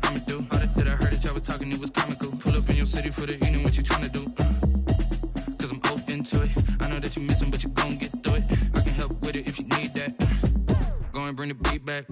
I'ma do. All that I heard that y'all was talking, it was comical. Pull up in your city for the evening, what you tryna do? Cause I'm open to it. I know that you missing, but you gon' get through it. I can help with it if you need that. Go and bring the beat back.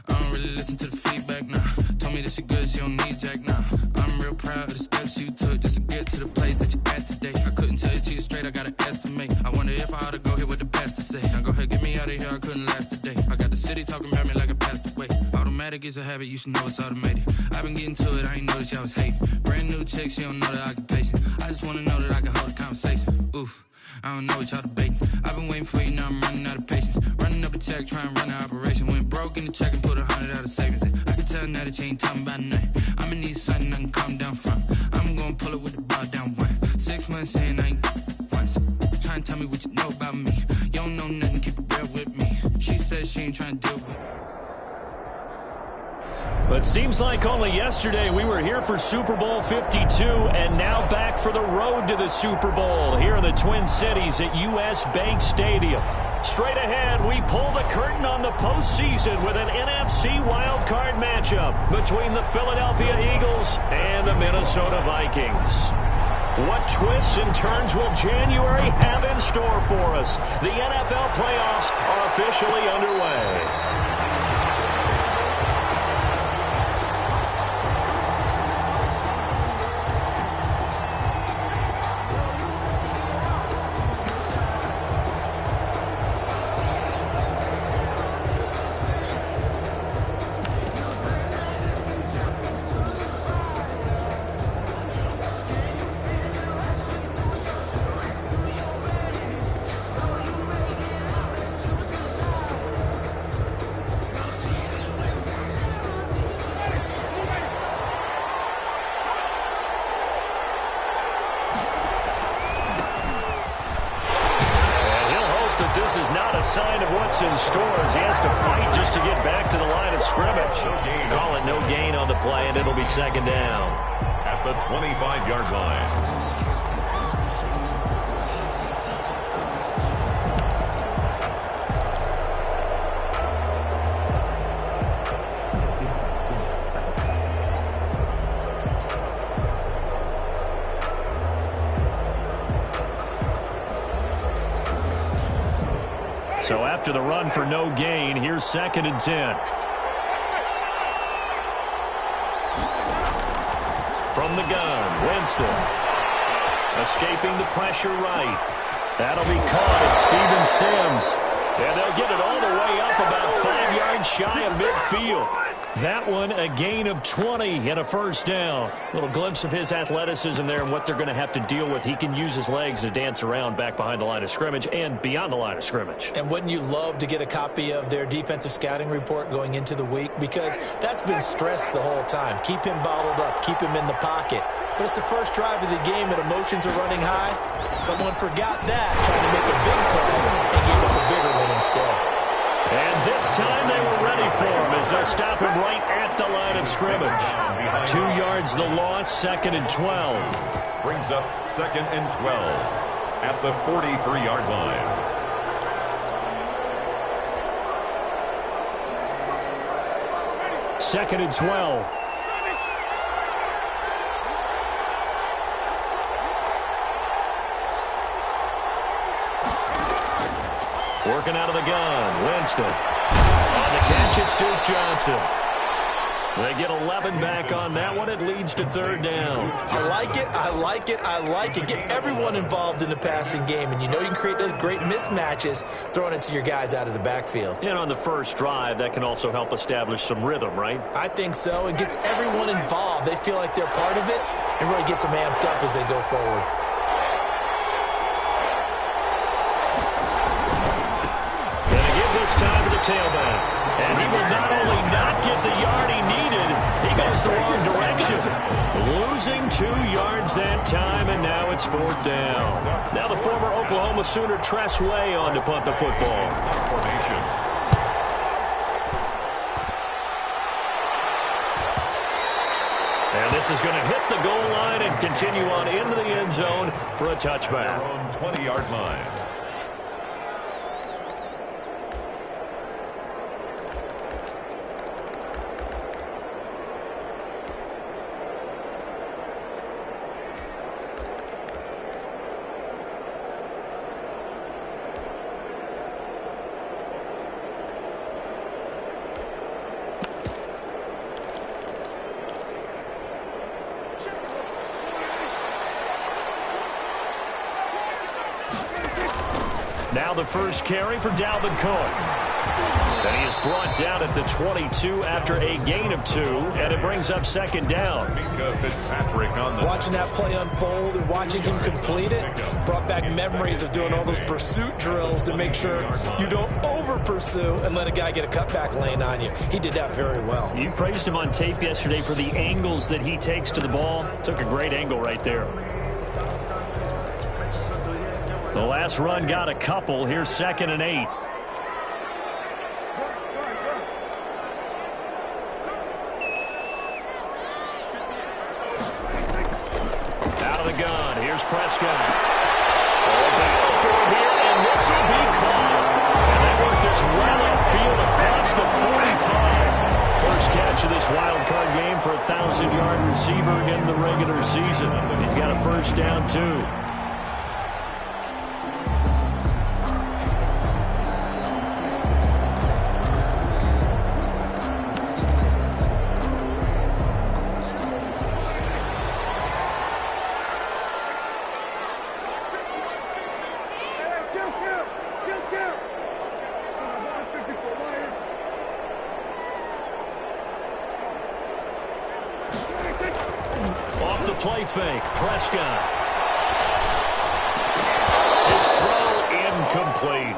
I don't really listen to the feedback, nah. Told me that she good, she don't need jack, nah. I'm real proud of the steps you took just to get to the place that you at today. I couldn't tell you to you straight, I gotta estimate. I wonder if I ought to go here with the best to say. Now go ahead, get me out of here, I couldn't last today. I got the city talking about me like I passed away. Automatic is a habit, you should know it's automated. I've been getting to it, I ain't noticed y'all was hating. Brand new chick, she don't know the occupation. I just wanna know that I can hold a conversation. Oof, I don't know what y'all debating. I've been waiting for you, now I'm running out of patience. Running up a check, trying to run an operation. Went broke in the check and put 100 out of savings in. I can tell now that you ain't talking about nothing. I'ma need something I can calm down from. I'm gonna pull it with the ball down one. 6 months in, I ain't once. Trying to tell me what you know about me. You don't know nothing, keep it real with me. She says she ain't trying to deal with it. But seems like only yesterday we were here for Super Bowl 52 and now back for the road to the Super Bowl here in the Twin Cities at US Bank Stadium. Straight ahead, we pull the curtain on the postseason with an NFC wildcard matchup between the Philadelphia Eagles and the Minnesota Vikings. What twists and turns will January have in store for us? The NFL playoffs are officially underway. This is not a sign of what's in store as he has to fight just to get back to the line of scrimmage. Call it no gain on the play, and it'll be second down. At the 25-yard line. So after the run for no gain, here's 2nd and 10. From the gun, Winston. Escaping the pressure right. That'll be caught at Steven Sims. And they'll get it all the way up about 5 yards shy of midfield. That one, a gain of 20 and a first down. A little glimpse of his athleticism there and what they're going to have to deal with. He can use his legs to dance around back behind the line of scrimmage and beyond the line of scrimmage. And wouldn't you love to get a copy of their defensive scouting report going into the week? Because that's been stressed the whole time. Keep him bottled up. Keep him in the pocket. But it's the first drive of the game and emotions are running high. Someone forgot that, trying to make a big play and gave up a bigger one instead. And this time they were ready for him as they'll stop him right at the line of scrimmage. 2 yards the loss, 2nd and 12. Brings up 2nd and 12 at the 43-yard line. Second and 12. Working out of the gun, Winston. On the catch, it's Duke Johnson. They get 11 back on that one. It leads to 3rd down. I like it, I like it, I like it. Get everyone involved in the passing game, and you know you can create those great mismatches throwing it to your guys out of the backfield. And on the first drive, that can also help establish some rhythm, right? I think so. It gets everyone involved. They feel like they're part of it and really gets them amped up as they go forward. Time to the tailback. And he will not only not get the yard he needed, he goes the wrong direction. Losing 2 yards that time, and now it's 4th down. Now the former Oklahoma Sooner Tress Way on to punt the football. Formation. And this is going to hit the goal line and continue on into the end zone for a touchback. On 20-yard line. Now the first carry for Dalvin Cook. And he is brought down at the 22 after a gain of 2, and it brings up second down. Fitzpatrick on the watching that play unfold and watching him complete it brought back memories of doing all those pursuit drills to make sure you don't over-pursue and let a guy get a cutback lane on you. He did that very well. You praised him on tape yesterday for the angles that he takes to the ball. Took a great angle right there. The last run got a couple. Here's 2nd and 8. Gun. Here's Prescott. Battle for it here, and this will be caught. And they work this well upfield across the 45. First catch of this wild card game for a 1,000-yard receiver in the regular season. He's got a first down, too. Play fake. Prescott. His throw incomplete.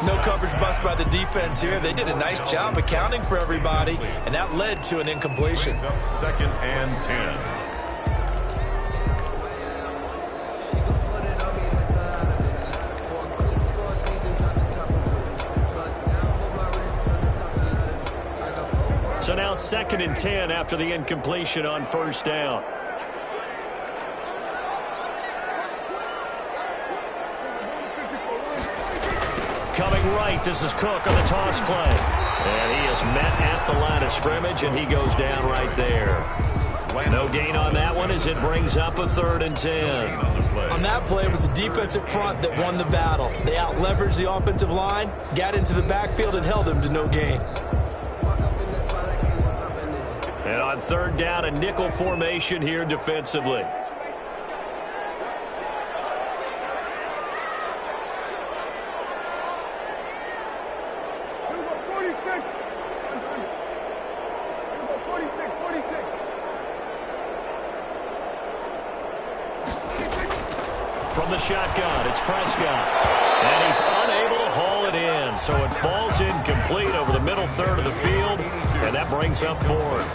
No coverage bust by the defense here. They did a nice job accounting for everybody, and that led to an incompletion. 2nd and 10. So now 2nd and 10 after the incompletion on first down. Coming right, this is Cook on the toss play. And he is met at the line of scrimmage, and he goes down right there. No gain on that one as it brings up a 3rd and 10. On that play, it was the defensive front that won the battle. They out-leveraged the offensive line, got into the backfield, and held them to no gain. And on 3rd down, a nickel formation here defensively. From the shotgun, it's Prescott. And he's unable to haul it in, so it falls incomplete over the middle third of the field, and that brings up 4th.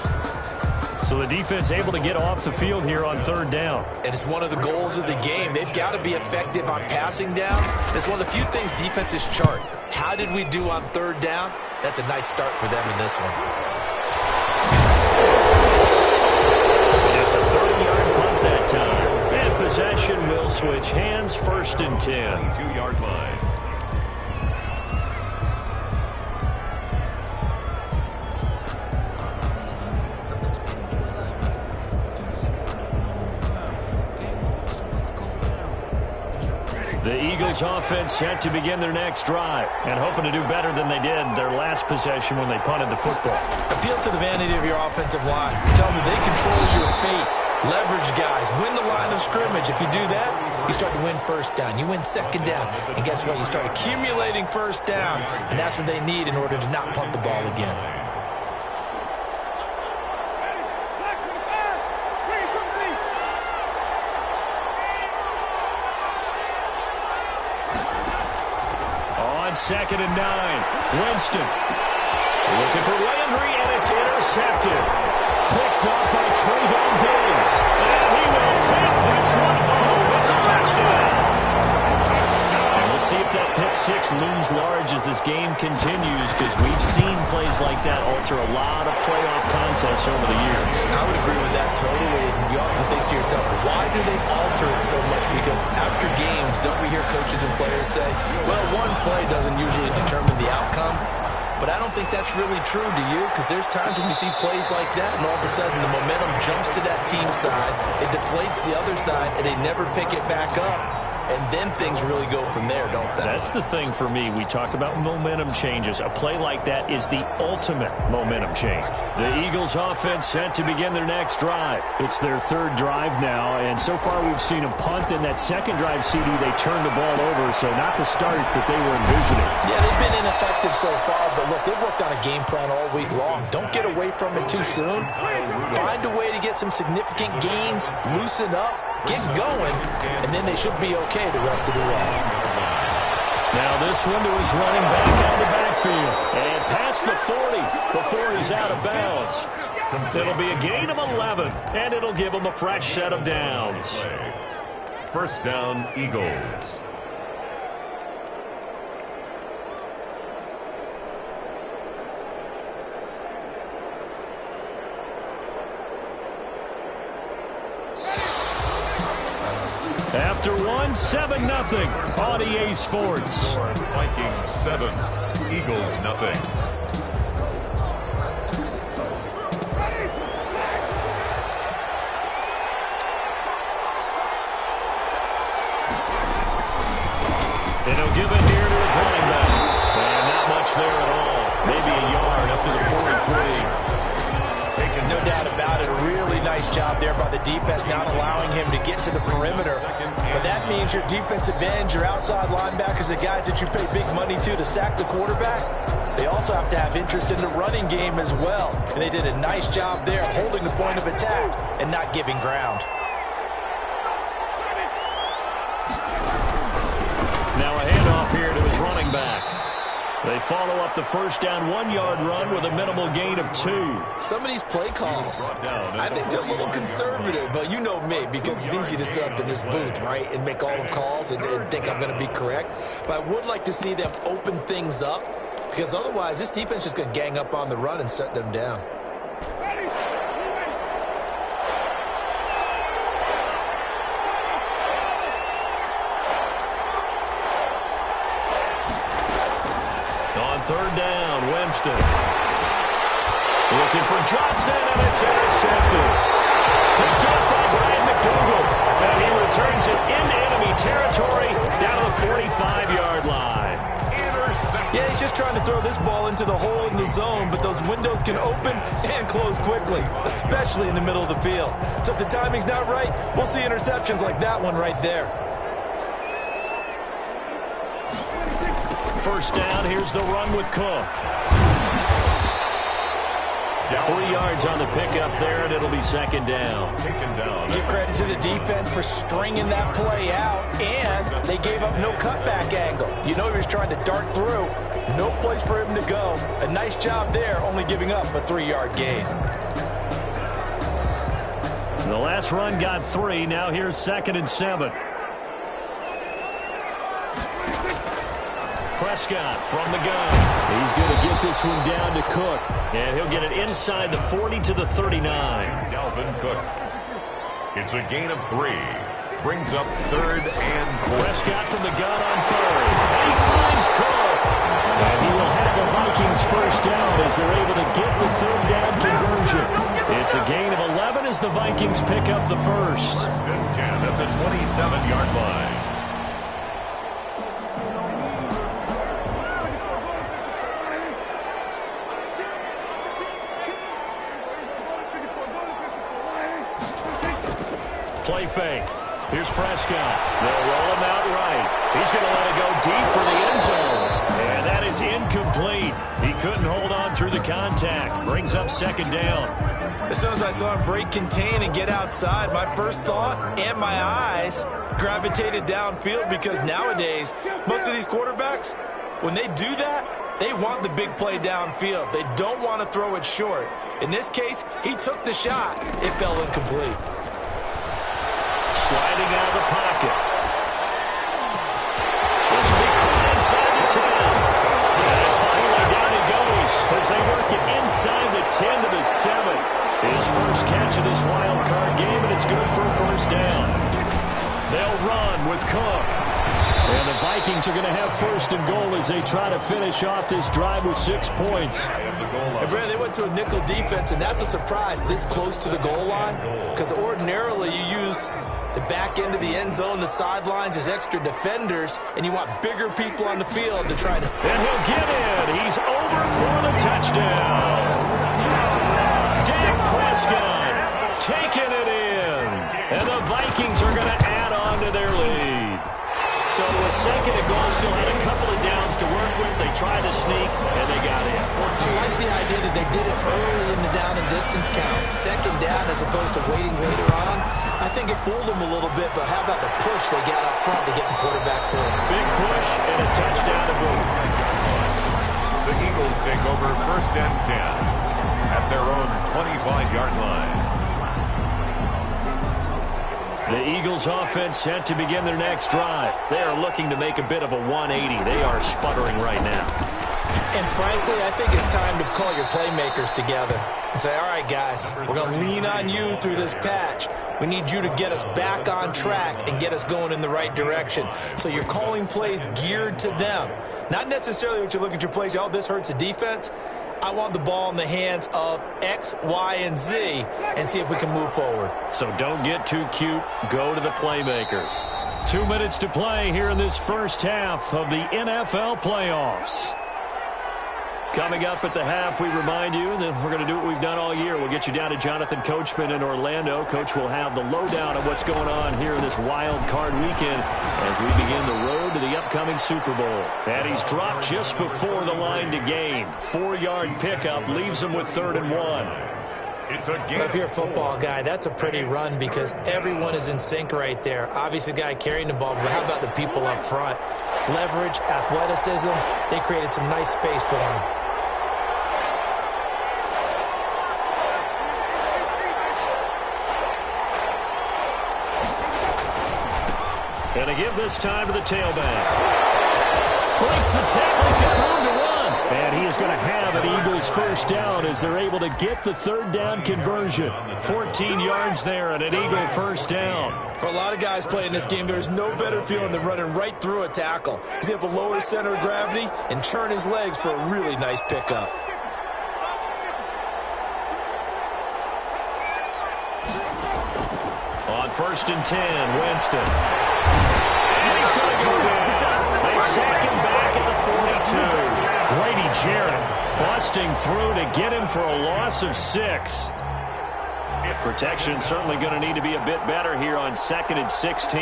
So the defense able to get off the field here on 3rd down. And it's one of the goals of the game. They've got to be effective on passing downs. It's one of the few things defenses chart. How did we do on 3rd down? That's a nice start for them in this one. Just a 30-yard punt that time. And possession will switch hands, 1st and 10. 2-yard line. The Eagles offense set to begin their next drive and hoping to do better than they did their last possession when they punted the football. Appeal to the vanity of your offensive line. Tell them they control your fate. Leverage guys. Win the line of scrimmage. If you do that, you start to win 1st down. You win 2nd down. And guess what? You start accumulating 1st downs. And that's what they need in order to not punt the ball again. On 2nd and 9, Winston looking for Landry, and it's intercepted. Picked up by Trayvon Diggs. And he will take this one home. It's a touchdown. And we'll see if that pick 6 looms large as this game continues, because we've seen plays like that alter a lot of playoff contests over the years. I would agree with that totally. And you often think to yourself, why do they alter it so much? Because after games, don't we hear coaches and players say, well, one play doesn't usually determine the outcome? But I don't think that's really true, do you? Because there's times when we see plays like that, and all of a sudden the momentum jumps to that team side, it deflates the other side, and they never pick it back up. and then things really go from there, don't they? That's the thing for me. We talk about momentum changes. A play like that is the ultimate momentum change. The Eagles offense set to begin their next drive. It's their third drive now, and so far we've seen a punt. In that second drive, CD, they turned the ball over, so not the start that they were envisioning. Yeah, they've been ineffective so far, but look, they've worked on a game plan all week long. Don't get away from it too soon. Find a way to get some significant gains, loosen up, get going, and then they should be okay the rest of the way. Now this one to his running back out of the backfield. And past the 40 before he's out of bounds. It'll be a gain of 11, and it'll give him a fresh set of downs. First down, Eagles. After one, 7-0 on EA Sports. Vikings 7, Eagles nothing. And he'll give it here to his running back. And not much there at all. Maybe a yard up to the 43. No doubt about it. A really nice job there by the defense, not allowing him to get to the perimeter. But that means your defensive ends, your outside linebackers, the guys that you pay big money to sack the quarterback, they also have to have interest in the running game as well. And they did a nice job there holding the point of attack and not giving ground. Now a handoff here to his running back. They follow up the first down 1-yard run with a minimal gain of 2. Some of these play calls, I think they're a little conservative, but you know me, because it's easy to sit up in this booth, right, and make all the calls and think I'm going to be correct. But I would like to see them open things up, because otherwise this defense is going to gang up on the run and shut them down. Third down, Winston. Looking for Johnson, and it's intercepted. Picked up by Brian McDougal, and he returns it into enemy territory down to the 45-yard line. Yeah, he's just trying to throw this ball into the hole in the zone, but those windows can open and close quickly, especially in the middle of the field. So if the timing's not right, we'll see interceptions like that one right there. First down, here's the run with Cook. 3 yards on the pickup there, and it'll be second down. Give credit to the defense for stringing that play out, and they gave up no cutback angle. You know he was trying to dart through. No place for him to go. A nice job there, only giving up a 3-yard gain. The last run got 3. Now here's 2nd and 7. Prescott from the gun. He's going to get this one down to Cook. And he'll get it inside the 40 to the 39. Dalvin Cook. It's a gain of 3. Brings up 3rd and 4. Prescott from the gun on 3rd. And he finds Cook. And he will have the Vikings first down as they're able to get the 3rd down conversion. It's a gain of 11 as the Vikings pick up the first. 1st and 10 at the 27-yard line. Play fake. Here's Prescott. They'll roll him out right. He's going to let it go deep for the end zone. And that is incomplete. He couldn't hold on through the contact. Brings up 2nd down. As soon as I saw him break contain and get outside, my first thought and my eyes gravitated downfield, because nowadays, most of these quarterbacks, when they do that, they want the big play downfield. They don't want to throw it short. In this case, he took the shot. It fell incomplete. Sliding out of the pocket. This will be caught inside the 10. And finally down he goes as they work it inside the 10 to the 7. His first catch of this wild card game, and it's good for a first down. They'll run with Cook. And the Vikings are going to have first and goal as they try to finish off this drive with 6 points. And Brad, they went to a nickel defense, and that's a surprise this close to the goal line, because ordinarily you use the back end of the end zone, the sidelines as extra defenders, and you want bigger people on the field to try to... And he'll get in. He's over for the touchdown. Dak Prescott taking it in. And the Vikings are going to add on to their lead. So with second and goal, still had a couple of downs to work with. They tried to sneak, and they got in. I like the idea that they did it early in the down and distance count. Second down as opposed to waiting later on. I think it fooled them a little bit, but how about the push they got up front to get the quarterback forward? Big push and a touchdown to boot. The Eagles take over first and 10 at their own 25-yard line. The Eagles offense set to begin their next drive. They are looking to make a bit of a 180. They are sputtering right now. And frankly, I think it's time to call your playmakers together and say, all right, guys, we're going to lean on you through this patch. We need you to get us back on track and get us going in the right direction. So you're calling plays geared to them. Not necessarily what you look at your plays, oh, this hurts the defense. I want the ball in the hands of X, Y, and Z and see if we can move forward. So don't get too cute. Go to the playmakers. 2 minutes to play here in this first half of the NFL playoffs. Coming up at the half, we remind you that we're going to do what we've done all year. We'll get you down to Jonathan Coachman in Orlando. Coach will have the lowdown of what's going on here in this wild card weekend as we begin the road to the upcoming Super Bowl. And he's dropped just before the line to gain. 4-yard pickup leaves him with 3rd and 1. It's a game. If you're a football guy, that's a pretty run because everyone is in sync right there. Obviously, the guy carrying the ball, but how about the people up front? Leverage, athleticism, they created some nice space for him. And to give this time to the tailback. Breaks the tackle. He's got room to run. And he is going to have an Eagles first down as they're able to get the 3rd down conversion. 14 yards there and an Eagle first down. For a lot of guys playing this game, there's no better feeling than running right through a tackle. He's able to lower his center of gravity and turn his legs for a really nice pickup. On 1st and 10, Winston. And he's going to go down. They sack him back at the 42. Grady Jarrett busting through to get him for a loss of 6. Protection certainly going to need to be a bit better here on 2nd and 16.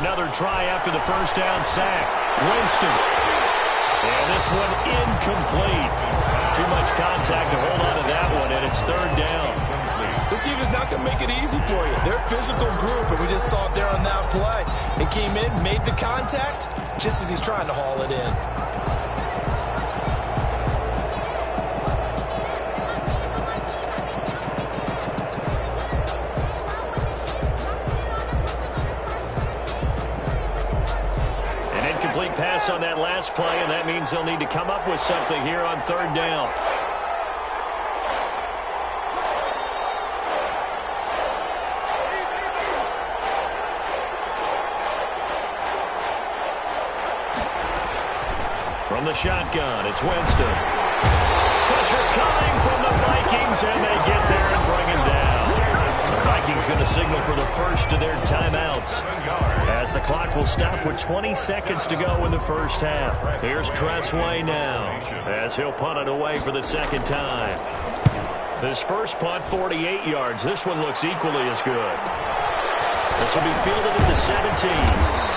Another try after the first down sack. Winston. And this one incomplete. Too much contact to hold on to that one, and it's 3rd down. This team is not going to make it easy for you. They're a physical group, and we just saw it there on that play. He came in, made the contact, just as he's trying to haul it in. An incomplete pass on that last play, and that means they'll need to come up with something here on 3rd down. From the shotgun, it's Winston. Pressure coming from the Vikings, and they get there and bring him down. The Vikings going to signal for the first of their timeouts as the clock will stop with 20 seconds to go in the first half. Here's Tressway now as he'll punt it away for the 2nd time. His first punt, 48 yards. This one looks equally as good. This will be fielded at the 17.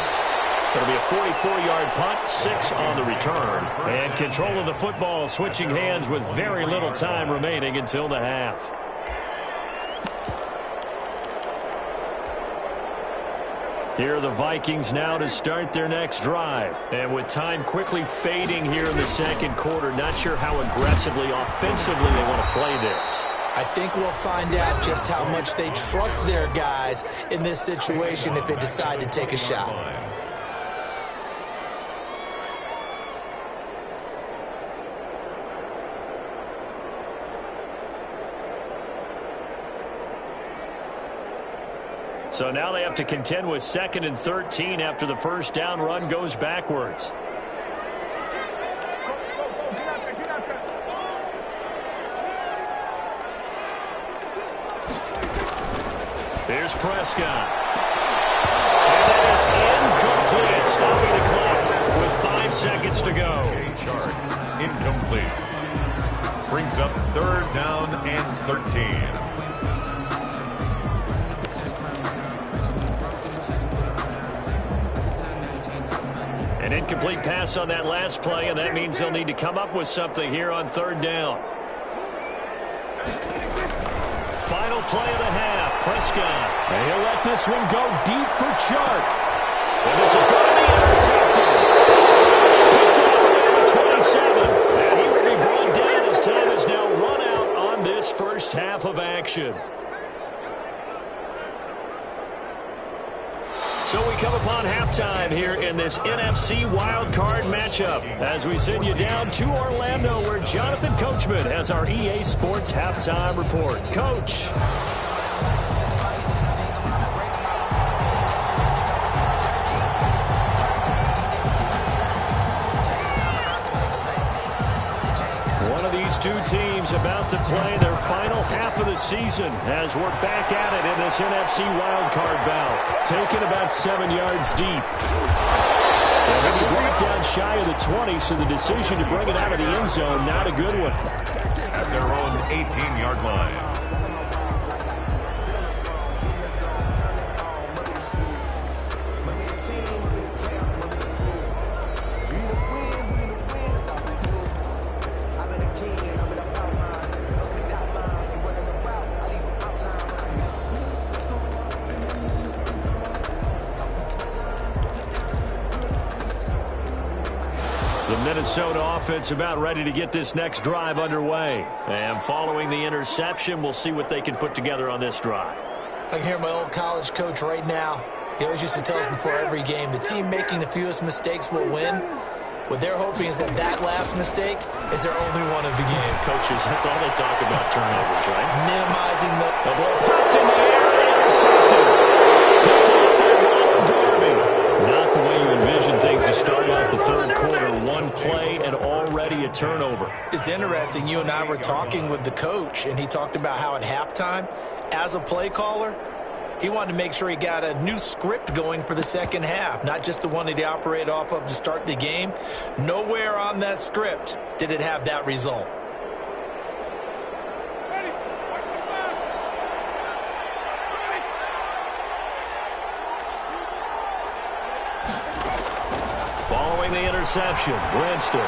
It'll be a 44-yard punt, 6 on the return. And control of the football switching hands with very little time remaining until the half. Here are the Vikings now to start their next drive. And with time quickly fading here in the 2nd quarter, not sure how aggressively, offensively they want to play this. I think we'll find out just how much they trust their guys in this situation if they decide to take a shot. So now they have to contend with 2nd and 13 after the first down run goes backwards. Here's Prescott. And that is incomplete, stopping the clock with 5 seconds to go. Charge incomplete. Brings up 3rd down and 13. An incomplete pass on that last play, and that means they'll need to come up with something here on 3rd down. Final play of the half, Prescott. And he'll let this one go deep for Chark. And this is going to be intercepted. Picked off around 27. And he will be brought down as time has now run out on this first half of action. So we come upon halftime here in this NFC wildcard matchup as we send you down to Orlando where Jonathan Coachman has our EA Sports halftime report. Coach. One of these two teams about to play their final half of the season as we're back at it in this NFC wildcard bout. Taken about 7 yards deep. And then he brought down shy of the 20, so the decision to bring it out of the end zone, not a good one. At their own 18-yard line. Minnesota offense about ready to get this next drive underway. And following the interception, we'll see what they can put together on this drive. I can hear my old college coach right now. He always used to tell us before every game, the team making the fewest mistakes will win. What they're hoping is that last mistake is their only one of the game. Coaches, that's all they talk about, turnovers, right? Minimizing the ball popped in the air and intercepted. Picked off by Ronald Darby. Not the way you envision things to start out the third quarter. One play and already a turnover. It's interesting. You and I were talking with the coach, and he talked about how at halftime, as a play caller, he wanted to make sure he got a new script going for the second half, not just the one that he operated off of to start the game. Nowhere on that script did it have that result. Following the interception, Winston.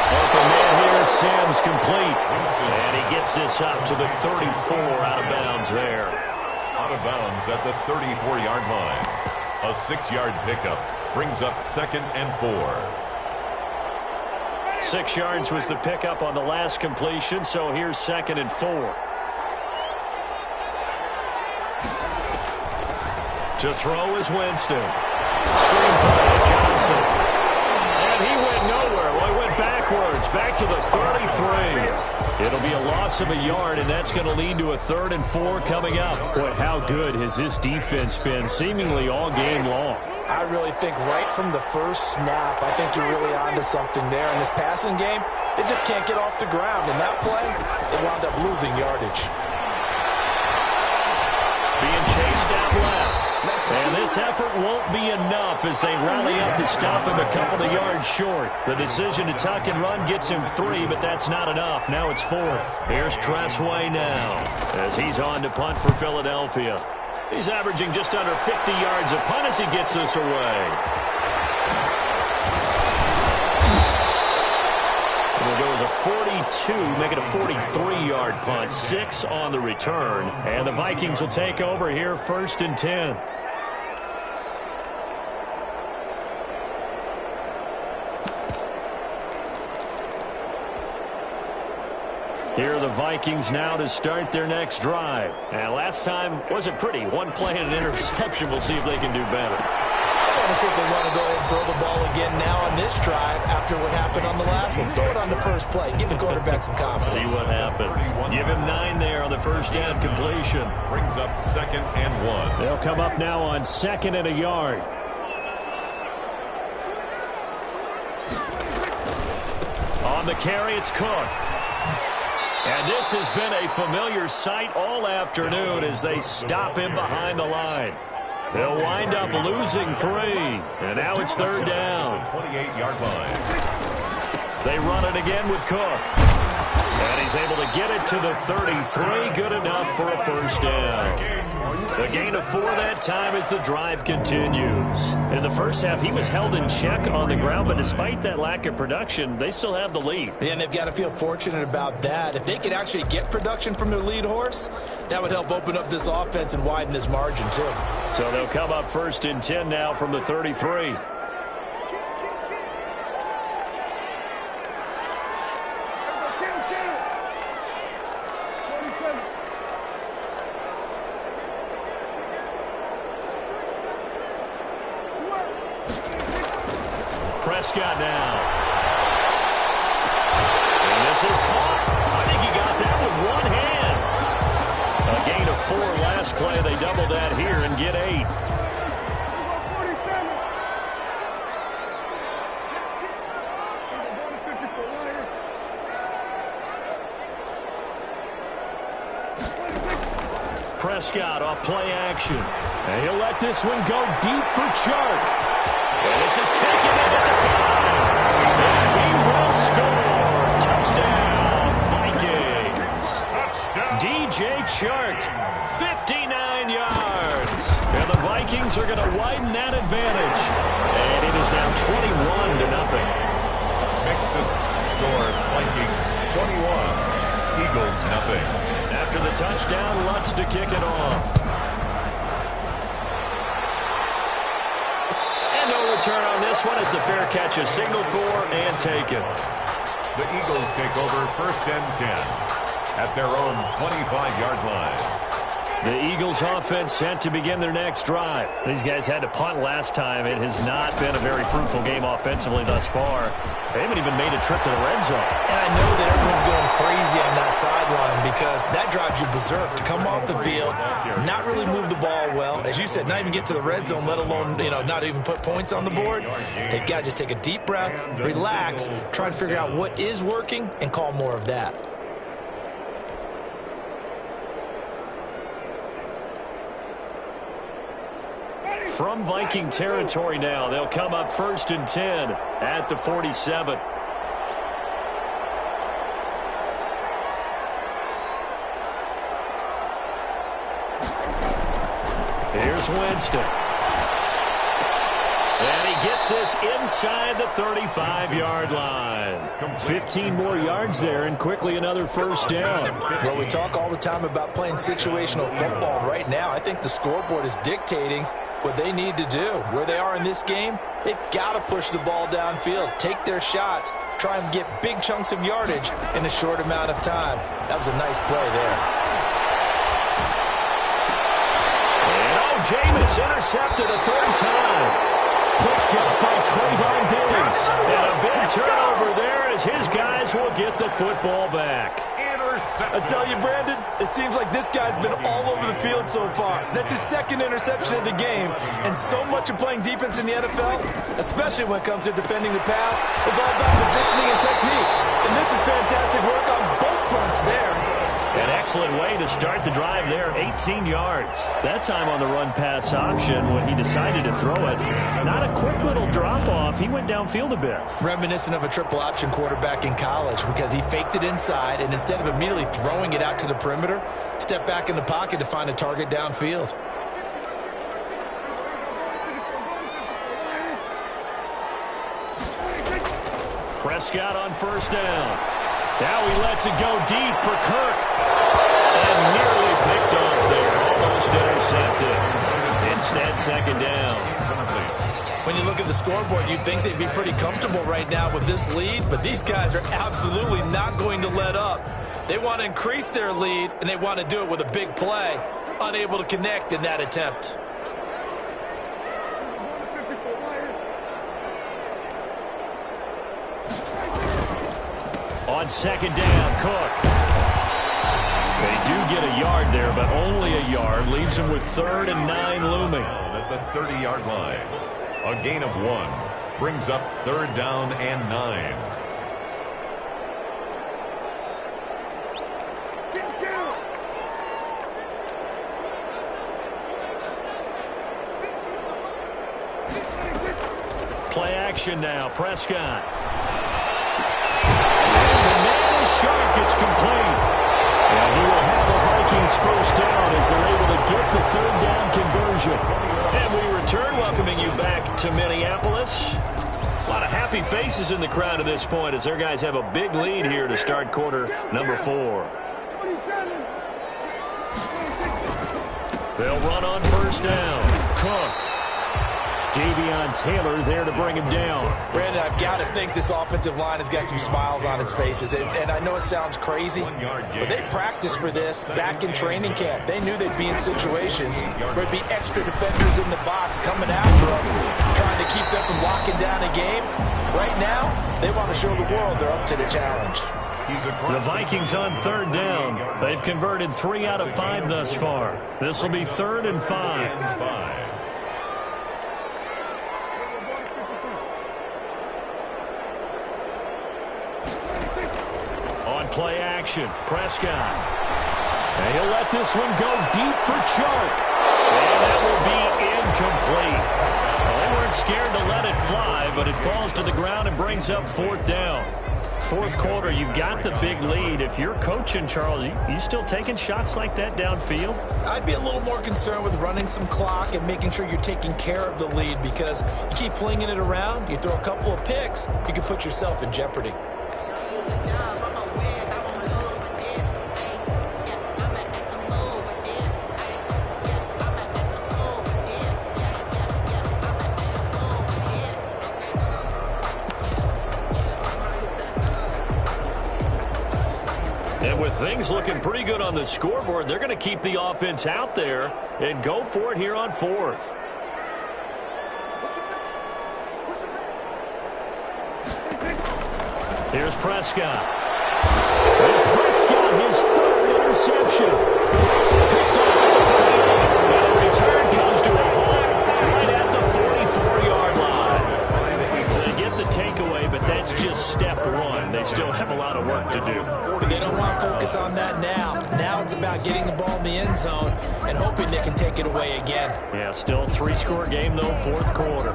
Open man here, Sims complete. And he gets this up to the 34 out of bounds there. Out of bounds at the 34-yard line. A 6-yard pickup brings up 2nd and 4. 6 yards was the pickup on the last completion, so here's 2nd and 4. To throw is Winston. Screen play, Johnson. And he went nowhere. Well, he went backwards, back to the 33. It'll be a loss of a yard, and that's going to lead to a 3rd and 4 coming up. Boy, how good has this defense been seemingly all game long? I really think right from the first snap, I think you're really onto something there. In this passing game, it just can't get off the ground. In that play, they wound up losing yardage. Being chased out left. And this effort won't be enough as they rally up to stop him a couple of yards short. The decision to tuck and run gets him 3, but that's not enough. Now it's 4th. Here's Tressway now as he's on to punt for Philadelphia. He's averaging just under 50 yards a punt as he gets this away. It'll go as a 42, make it a 43-yard punt. 6 on the return. And the Vikings will take over here 1st and 10. Here are the Vikings now to start their next drive. And last time wasn't pretty. One play and an interception. We'll see if they can do better. I want to see if they want to go ahead and throw the ball again now on this drive after what happened on the last one. Throw it on the first play. Give the quarterback some confidence. See what happens. Give him 9 there on the first down completion. Brings up 2nd and 1. They'll come up now on 2nd and a yard. On the carry, it's Cook. And this has been a familiar sight all afternoon as they stop him behind the line. They'll wind up losing 3. And now it's 3rd down. 28-yard line. They run it again with Cook. And he's able to get it to the 33. Good enough for a first down. The gain of 4 that time as the drive continues. In the first half, he was held in check on the ground, but despite that lack of production, they still have the lead. And they've got to feel fortunate about that. If they could actually get production from their lead horse, that would help open up this offense and widen this margin too. So they'll come up 1st and 10 now from the 33. Prescott now. And this is caught. I think he got that with one hand. A gain of 4 last play. They double that here and get 8. Prescott off play action. And he'll let this one go deep for Chark. And this is taken in at the 5. And he will score. Touchdown, Vikings. Touchdown. DJ Chark, 59 yards. And the Vikings are going to widen that advantage. And it is now 21-0. Makes the score Vikings 21, Eagles nothing. After the touchdown, Lutz to kick it off. Return on this one is the fair catch is signaled for and taken. The Eagles take over 1st and 10 at their own 25-yard line. The Eagles offense set to begin their next drive. These guys had to punt last time. It has not been a very fruitful game offensively thus far. They haven't even made a trip to the red zone. And I know that everyone's going crazy on that sideline because that drives you berserk to come off the field, not really move the ball well. As you said, not even get to the red zone, let alone, not even put points on the board. They've got to just take a deep breath, relax, try and figure out what is working and call more of that. From Viking territory now, they'll come up 1st and 10 at the 47. Here's Winston. And he gets this inside the 35-yard line. 15 more yards there and quickly another first down. Well, we talk all the time about playing situational football. Right now, I think the scoreboard is dictating what they need to do. Where they are in this game, they've got to push the ball downfield, take their shots, try and get big chunks of yardage in a short amount of time. That was a nice play there. And Jameis intercepted a 3rd time. Quick drop by Trayvon Diggs. And a big turnover there as his guys will get the football back. I tell you, Brandon, it seems like this guy's been all over the field so far. That's his 2nd interception of the game. And so much of playing defense in the NFL, especially when it comes to defending the pass, is all about positioning and technique. And this is fantastic work on both fronts there. An excellent way to start the drive there, 18 yards. That time on the run-pass option when he decided to throw it. Not a quick little drop-off. He went downfield a bit. Reminiscent of a triple option quarterback in college because he faked it inside, and instead of immediately throwing it out to the perimeter, stepped back in the pocket to find a target downfield. Prescott on 1st down. Now he lets it go deep for Kirk. And nearly picked off there. Almost intercepted. Instead, 2nd down. When you look at the scoreboard, you'd think they'd be pretty comfortable right now with this lead, but these guys are absolutely not going to let up. They want to increase their lead, and they want to do it with a big play. Unable to connect in that attempt. on second down. Cook. They do get a yard there, but only a yard. Leaves them with 3rd and 9 looming. At the 30-yard line. A gain of 1. Brings up 3rd down and 9. Play action now. Prescott. The man is sharp. It's complete. And he will have the Vikings first down as they're able to get the 3rd down conversion. And we return, welcoming you back to Minneapolis. A lot of happy faces in the crowd at this point as their guys have a big lead here to start quarter number 4. They'll run on first down. Cook. Davion Taylor there to bring him down. Brandon, I've got to think this offensive line has got some smiles on its faces. And I know it sounds crazy, but they practiced for this back in training camp. They knew they'd be in situations where there'd be extra defenders in the box coming after them, trying to keep them from locking down a game. Right now, they want to show the world they're up to the challenge. The Vikings on 3rd down. They've converted 3 out of 5 thus far. This will be 3rd and 5. Play action. Prescott. And he'll let this one go deep for Chark. And that will be incomplete. Well, they weren't scared to let it fly, but it falls to the ground and brings up 4th down. 4th quarter, you've got the big lead. If you're coaching, Charles, you still taking shots like that downfield? I'd be a little more concerned with running some clock and making sure you're taking care of the lead, because you keep flinging it around, you throw a couple of picks, you can put yourself in jeopardy. And with things looking pretty good on the scoreboard, they're going to keep the offense out there and go for it here on 4th. Here's Prescott. And Prescott, his 3rd interception. Picked off at the 38. And the return comes to a halt right at the 44-yard line. So they get the takeaway, but that's just step 1. They still have a lot of work to do. But they don't want to focus on that now. Now it's about getting the ball in the end zone and hoping they can take it away again. Yeah, still 3-score game, though, 4th quarter.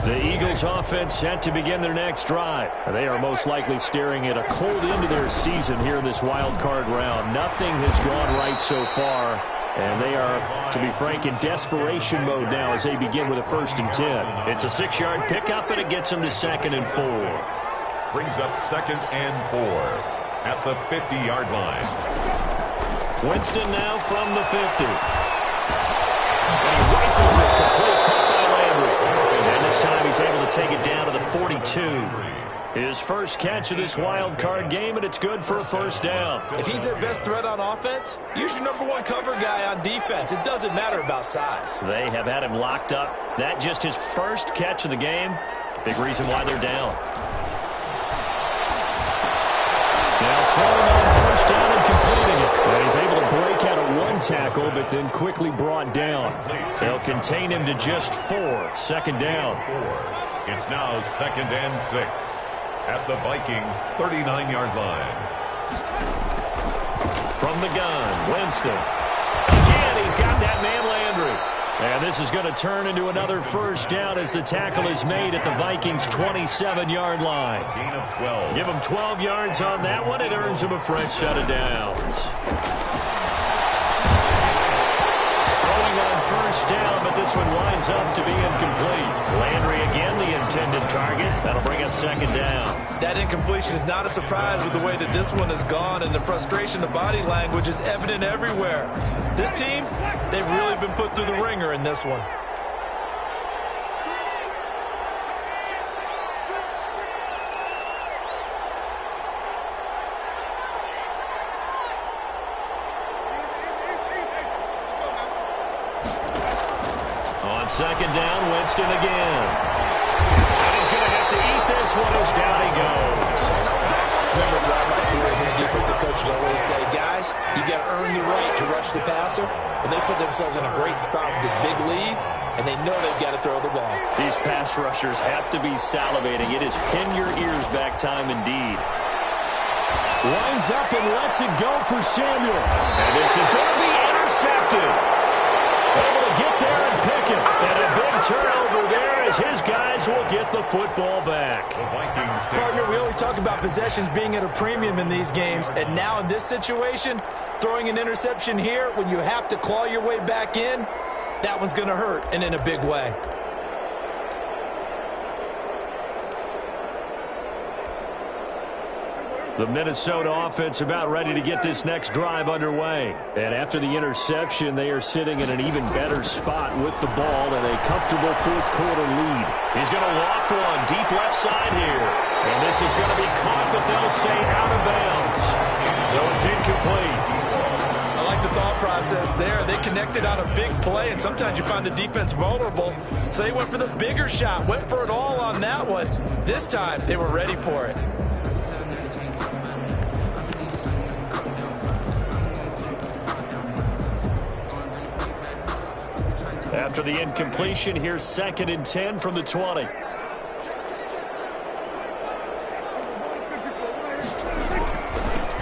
The Eagles offense set to begin their next drive. They are most likely staring at a cold end of their season here in this wild card round. Nothing has gone right so far, and they are, to be frank, in desperation mode now as they begin with a 1st and 10. It's a 6-yard pickup, and it gets them to 2nd and 4. Brings up 2nd and 4 at the 50-yard line. Winston now from the 50. And he rifles it, complete, caught by Landry. And this time he's able to take it down to the 42. His first catch of this wild card game, and it's good for a 1st down. If he's their best threat on offense, use your #1 cover guy on defense. It doesn't matter about size. They have had him locked up. That just his first catch of the game. Big reason why they're down. Now throwing on 1st down and completing it. And he's able to break out of 1 tackle, but then quickly brought down. They'll contain him to just 4. 2nd down. It's now 2nd and 6 at the Vikings' 39-yard line. From the gun, Winston. Again, he's got that man Landry. And this is going to turn into another 1st down as the tackle is made at the Vikings' 27-yard line. Gain of 12. Give him 12 yards on that one. It earns him a fresh set of downs. Throwing on 1st down, but this one winds up to be incomplete. Landry again, the intended target. That'll bring up 2nd down. That incompletion is not a surprise with the way that this one has gone, and the frustration of body language is evident everywhere. This team, they've really been put through the ringer in this one. On 2nd down, Winston again. And he's going to have to eat this one as down he goes. remember throughout my career here, defensive coaches always say, guys, you got to earn the right to rush the passer. But they put themselves in a great spot with this big lead, and they know they've got to throw the ball. These pass rushers have to be salivating. It is pin your ears back time indeed. Lines up and lets it go for Samuel. And this is going to be intercepted. Able to get there and pick it. And a big turnover there as his guys will get the football back. The Vikings take Partner, we always talk about possessions being at a premium in these games, and now in this situation, throwing an interception here when you have to claw your way back in, that one's going to hurt, and in a big way. The Minnesota offense about ready to get this next drive underway. And after the interception, they are sitting in an even better spot with the ball and a comfortable fourth quarter lead. He's going to loft one deep left side here. And this is going to be caught, but they'll say out of bounds. So it's incomplete. I like the thought process there. They connected on a big play, and sometimes you find the defense vulnerable. So they went for the bigger shot, went for it all on that one. This time, they were ready for it. After the incompletion, here's 2nd and 10 from the 20.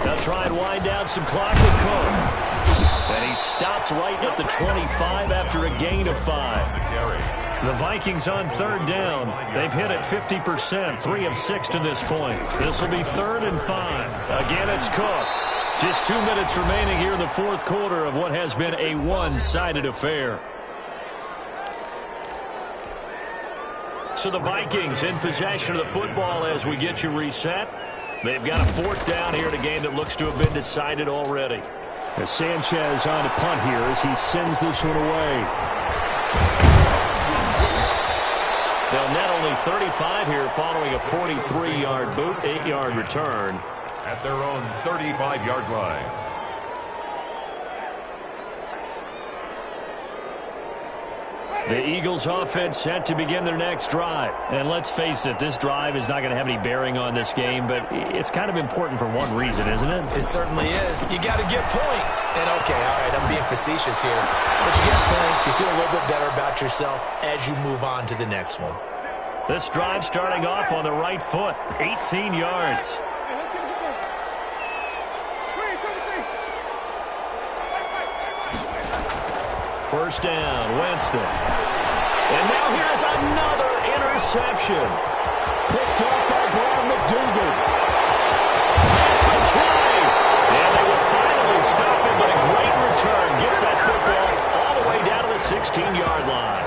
They'll try and wind down some clock with Cook. And he stopped right at the 25 after a gain of 5. The Vikings on 3rd down. They've hit it 50%, 3 of 6 to this point. This will be 3rd and 5. Again, it's Cook. Just 2 minutes remaining here in the fourth quarter of what has been a one-sided affair. So the Vikings in possession of the football as we get you reset. They've got a 4th down here in a game that looks to have been decided already. As Sanchez on to punt here as he sends this one away. They'll net only 35 here following a 43-yard boot, 8-yard return. at their own 35-yard line. The Eagles offense set to begin their next drive. And let's face it, this drive is not going to have any bearing on this game, but it's kind of important for one reason, isn't it? It certainly is. You got to get points. And okay, all right, I'm being facetious here. But you get points, you feel a little bit better about yourself as you move on to the next one. This drive starting off on the right foot, 18 yards. First down, Winston. And now here's another interception. Picked up by Brad McDougal. That's the try. And they will finally stop him, but a great return gets that football all the way down to the 16-yard line.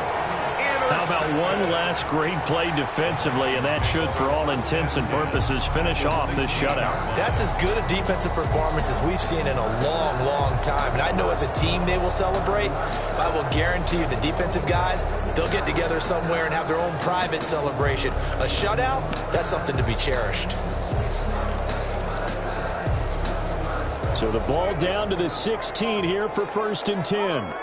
How about one last great play defensively, and that should, for all intents and purposes, finish off this shutout. That's as good a defensive performance as we've seen in a long, long time. And I know as a team they will celebrate, but I will guarantee you the defensive guys, they'll get together somewhere and have their own private celebration. A shutout, that's something to be cherished. So the ball down to the 16 here for 1st and 10.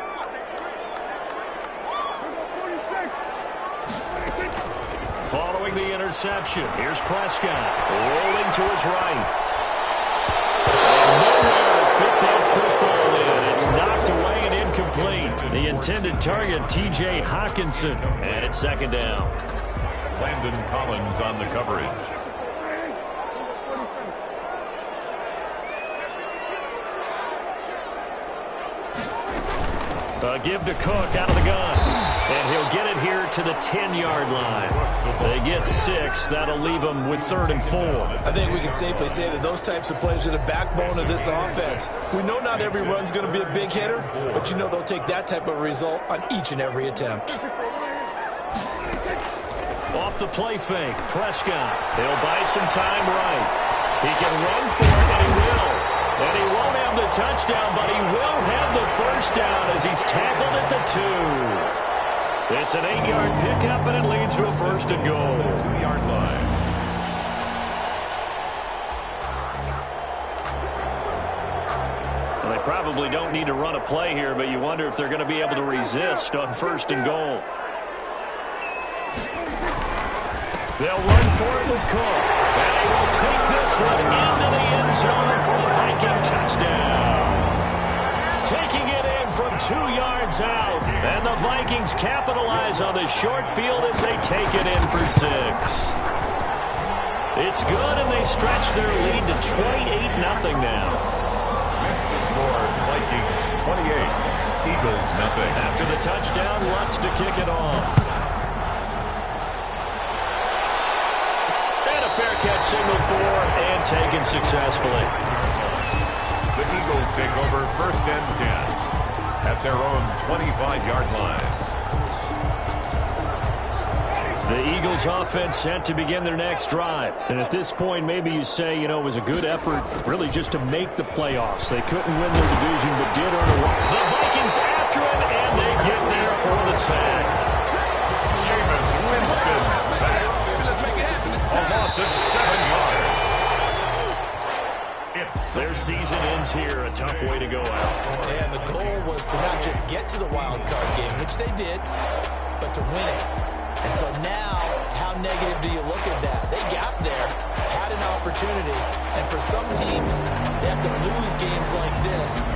Following the interception, here's Prescott rolling to his right. And nowhere to fit that football in. It's knocked away and incomplete. The intended target, T.J. Hawkinson, and it's 2nd down. Landon Collins on the coverage. Give to Cook out of the gun. And he'll get it here to the 10-yard line. They get 6. That'll leave them with 3rd and 4. I think we can safely say that those types of plays are the backbone of this offense. We know not every run's going to be a big hitter, but you know they'll take that type of result on each and every attempt. Off the play fake, Prescott. He'll buy some time right. He can run for it, and he will. And he won't have the touchdown, but he will have the first down as he's tackled at the 2. It's an 8-yard pickup, and it leads to a 1st and goal. 2-yard line. Well, they probably don't need to run a play here, but you wonder if they're going to be able to resist on 1st and goal. They'll run for it with Cook. And he will take this one into the end zone for a Viking touchdown. Taking it in from 2 yards out. And the Vikings capitalize on the short field as they take it in for 6. It's good, and they stretch their lead to 28-0 now. Makes the score Vikings 28, Eagles nothing. After the touchdown, Lutz to kick it off. And a fair catch signal for and taken successfully. The Eagles take over 1st and 10 at their own 25-yard line. The Eagles offense set to begin their next drive. And at this point, maybe you say, it was a good effort really just to make the playoffs. They couldn't win their division, but did earn a win. The Vikings after it, and they get there for the sack. Jameis Winston sacked. A loss of 7 yards. Their season ends here. A tough way to go out. And the goal was to not just get to the wild card game, which they did, but to win it. And so now, how negative do you look at that? They got there, had an opportunity, and for some teams, they have to lose games like this